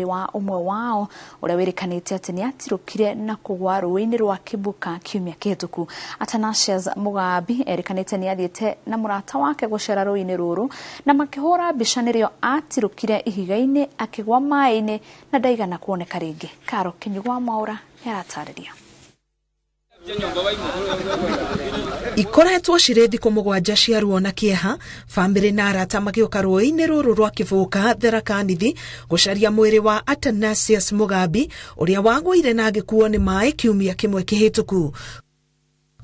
wa umwe wao uria wirikanite ati ni atirukire na kugwa ruini rwa Kibuka kiumia kihituku. Athanasius Mugambi erikanite ni athiete na murata wake gucera ruini ruru na makihura mbica nirio atirukire ihiga-ini akigwa mai-ini na ndaigana kuoneka ringi. Karo Kinyugwa Mwaura yaratariria. Ikoretwo cirĩ thikũ mũgwanja cia ruo na kĩeha, bamĩrĩ na arata magĩũka rũĩ-inĩ rũrũ rwa Kivuka Tharaka-Nithi gũcaria mwĩrĩ wa Athanasius Mugambi ũrĩa wagũire na agĩkuo nĩ maĩ kiumia kĩmwe kĩhĩtũku.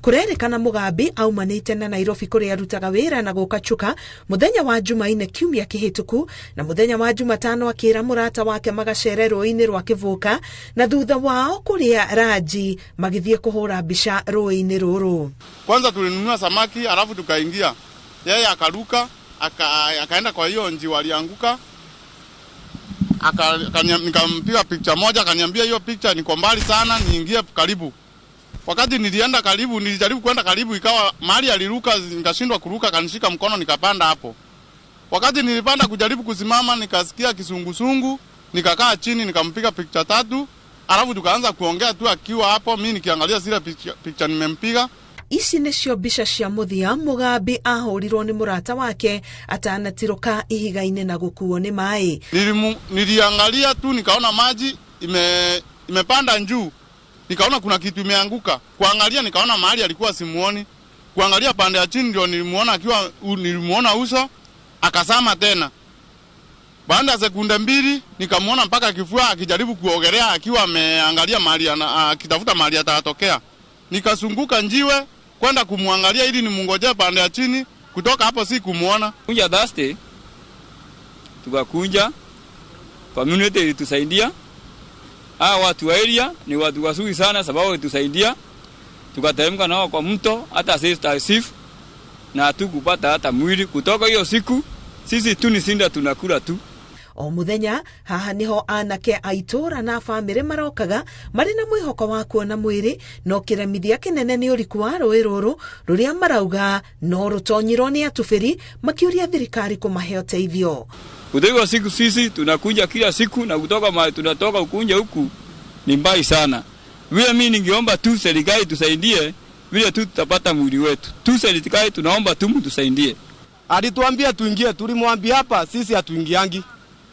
Kurerikana Mugambi aumanite na Nairobi kuria arutaga wira na gũka Chuka muthenya wa Jumaine kiumia kihituku na muthenya wa Jumatano akira murata wake magacere rũĩ-inĩ rwa Kivuka na thutha wao kuria Raji magithie kuhura mbica rũĩ-inĩ rũrũ. Kwanza tulinunua samaki alafu tukaingia. Yeye akaruka akaenda kwa hiyo nji walianguka. Nikampiga picha moja akaniambia hiyo picha niko mbali sana niingie karibu. Wakati nilienda karibu, nilijaribu kwenda karibu, ikawa mahali aliruka nikashindwa kuruka, kanishika mkono nikapanda hapo. Wakati nilipanda kujaribu kusimama nikasikia kisungusungu, nikakaa chini nikampiga picha 3, alafu tukaanza kuongea tu akiwa hapo, mimi nikiangalia zile picha nimempiga. Ici nĩcio mbica cia mũthia Mugambi ahũrirwo nĩ murata wake atanatiroka ihiga-inĩ na gũkuo nĩ maĩ. Niliangalia tu nikaona maji imepanda juu. Nikaona kuna kitu imeanguka. Kuangalia nikaona mahali alikuwa simuoni. Kuangalia pande ya chini ndio nilimuona uso akasama tena. Baada ya sekunde 2 nikamuona mpaka kifua akijaribu kuogelea akiwa ameangalia mahali akitafuta mahali atatokea. Nikasunguka njiwe kwenda kumwangalia ili nimungojea pande ya chini. Kutoka hapo si kumuona. Kunja Thursday tukakunja community ilitusaidia. Watu wa area ni watu wazuri sana sababu tusaidia. Tukateremka nao kwa mto hata sisi na hatukupata hata mwili kutoka hiyo siku. Sisi tu ni sinda tunakula tu. O muthenya haha niho anake aitora na bamĩrĩ marokaga marĩ na mwĩhoko wa kuona mwĩrĩ no kĩremithia kĩnene nĩ ũriku wa rũĩ rũrũ rũrĩa marauga no rũtonyirwo nĩ atubĩri makiuria thirikari kũmahe ũteithio. Kutoka siku sisi tunakuja kila siku na kutoka mahali tunatoka ukunja huku ni mbali sana. Vile mimi ningeomba tu serikali tusaidie vile tu tutapata mwili wetu. Tu serikali tunaomba tu mtusaidie. Alituambia tuingie, tulimwambia hapa sisi hatuingiangi.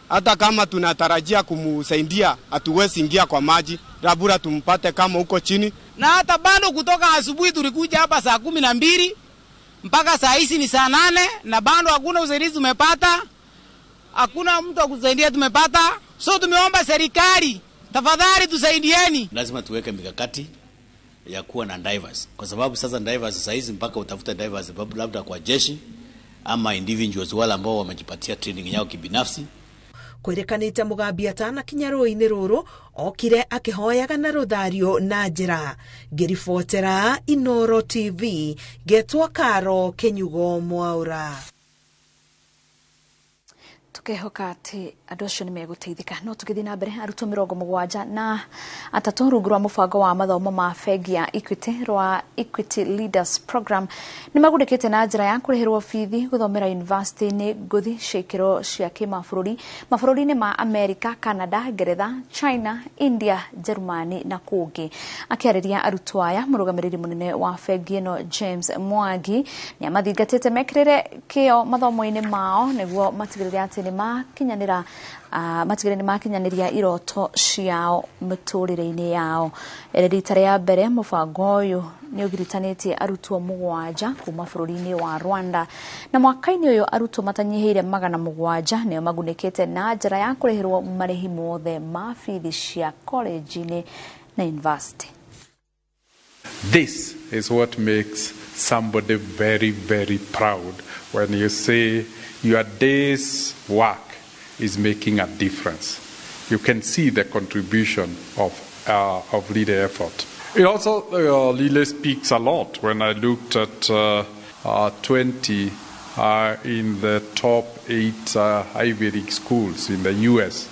Hata kama tunatarajia kumsaidia hatuwezi ingia kwa maji. Labda tumpate kama huko chini. Na hata bado kutoka asubuhi tulikuja hapa saa 12 mpaka saa hizi ni saa 8 na bado hakuna usaidizi tumepata. Hakuna mtu akusaidia tumepata. So tumeomba serikali tafadhali tusaidieni. Lazima tuweke mikakati ya kuwa na divers. Kwa sababu sasa divers sasa hizi mpaka utafuta divers labda kwa jeshi ama individuals wale ambao wamejipatia training yao kibinafsi. Kwĩrĩkanĩte Mugambi atanakinya rũĩ-inĩ rũrũ okire akĩhoyaga na rũthario na njĩra. Ngĩribotera Inooro TV getwo Karo Kinyugwa Mwaura. Tukehoka ati andũ acio nĩ megũteithĩka no tũgĩthiĩ na mbere arutwo 70 na atatũ rungu rwa mũbango wa mathomo ma bengi ya Equity rwa Equity Leaders Program nĩ magũrĩkĩte na njĩra ya kũrĩhĩrwo bithi gũthomera university-inĩ ngũthi cia ikĩro cia mabũrũri-inĩ ma Amerika, Canada, Ngeretha, China, India, Germany na kũngĩ. Akĩarĩria arutwo aya mũrũgamĩrĩri mũnene wa bengi ĩno James Mwangi nĩ amathingatĩte mekĩrĩre kĩo mathomo-inĩ mao nĩguo matigĩrĩre atĩ nĩ makinyanĩria iroto ciao mĩtũrĩre-inĩ yao. Rita rĩa mbere mũbango ũyũ nĩ ũgiritanĩtie arutwo 7 kuma bũrũri-inĩ wa Rwanda na mwaka-inĩ ũyũ arutwo matanyihĩire 700 nĩo magunĩkĩte na njĩra ya kũrĩhĩrwo marĩhi mothe ma bithi cia college-inĩ na university. This is what makes somebody very, very proud when you say your day's work is making a difference. You can see the contribution of Leader effort. It also, Leader speaks a lot. When I looked at 20 in the top 8 Ivy League schools in the US,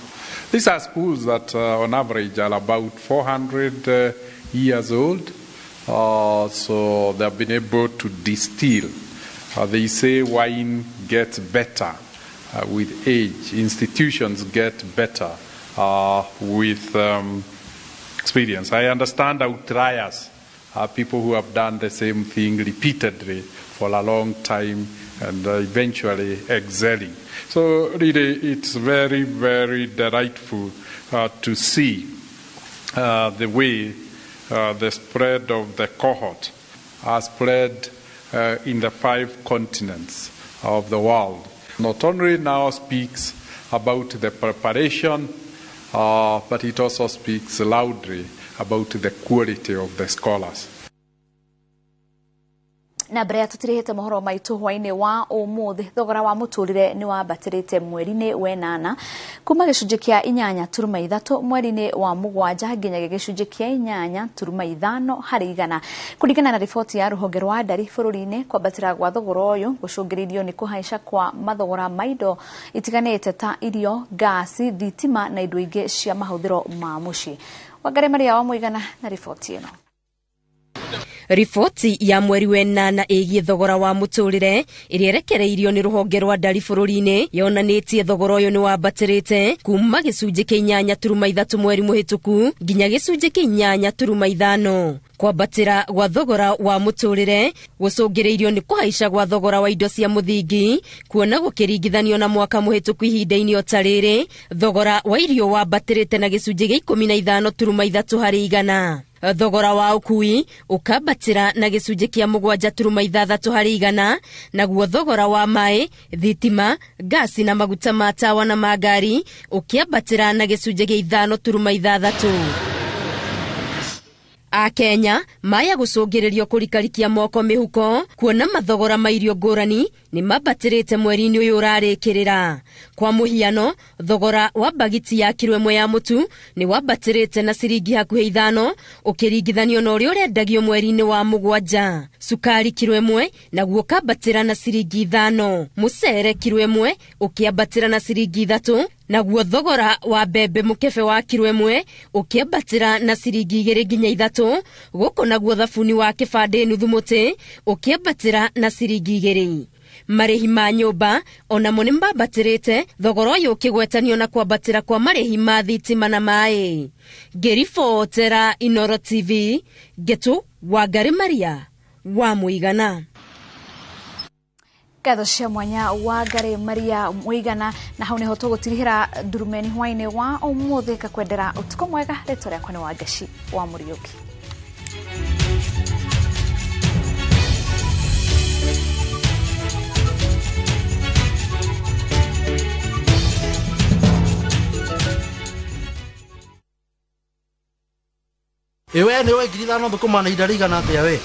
these are schools that on average are about 400 years old. So they've been able to distill. They say wine gets better with age. Institutions get better with experience. I understand outliers are people who have done the same thing repeatedly for a long time and eventually excelling. So really, it's very, very delightful to see the way the spread of the cohort has spread in the 5 continents of the world. Not only now speaks about the preparation, but it also speaks loudly about the quality of the scholars. Na mbere ya tutirihite mohoro maitu hwaini wa umuthi thogora wa muturire ni wabatirite mweri-ini wa 8 kuma gicunji kia 8.3 mweri-ini wa 7 nginya gicunji kia 8.5 hari igana kuringana na riboti ya ruhonge rwa ndari bururi-ini kwambatira gwa thogora uyu gucungiririo ni kuhaica kwa mathogora maindo itiganite ta irio, gasi, thitima na indo ingi cia mahuthiro ma mucii. Wangari Maria wa Muigana na riboti ino. Riboti ya mweri wa 8 igie thogora wa muturire iria rekereirio ni ruhonge rwa ndari bururi-ini yonanitie thogora uyu ni wabatirite kuma gicunji kia 8.3 mweri muhituku nginya gicunji kia 8.5. Kwambatira gwa thogora wa muturire gucungireirio ni kuhaica gwa thogora wa indo cia muthingi kuona gukiringithanio na mwaka muhituku ihinda-ini otariri thogora wa irio wabatirite na gicunji gia 15.3 hari igana. Thogora wa ukui ukambatira na gicunji kia 7.6 hari igana, naguo thogora wa mai, thitima, gasi na maguta ma tawa na magari ukiambatira na gicunji gia 5.6. Akenya maya gucungiririo kurikarikia moko mihuko kuona mathogora ma irio ngurani ni mabatirite mweri-ini uyu urarikirira. Kwa muhiano thogora wa bagiti ya kilo 1 ya mutu ni wabatirite na ciringi hakuhi 5 ukiringithanio na uria urendagio mweri-ini wa 7. Sukari kilo 1 naguo kambatira na ciringi 5. Mucere kilo 1 ukiambatira na ciringi 3. Naguo thogora wa mbembe mukebe wa kilo 1 ukiambatira na ciringi 2 nginya 3. Guko naguo thabuni wa kibande nuthu muti ukiambatira na ciringi 2. Marihi ma nyumba onamo ni mabatirite thogora uyu ukigwetanio na kwambatira kwa marihi ma thitima na mai. Ngiribotera Inooro TV, Getu Wangari Maria wa Muigana. Ngatho cia mwanya Wangari Maria Muigana, na hau niho tugutirihira ndurumeni hwaini wa umuthi kakwendera utuko mwega. Ritwa riakwa ni Wangaci wa Muriuki. Ewe ni we ngiri 5 thukuma na ihinda rĩigana atĩa we?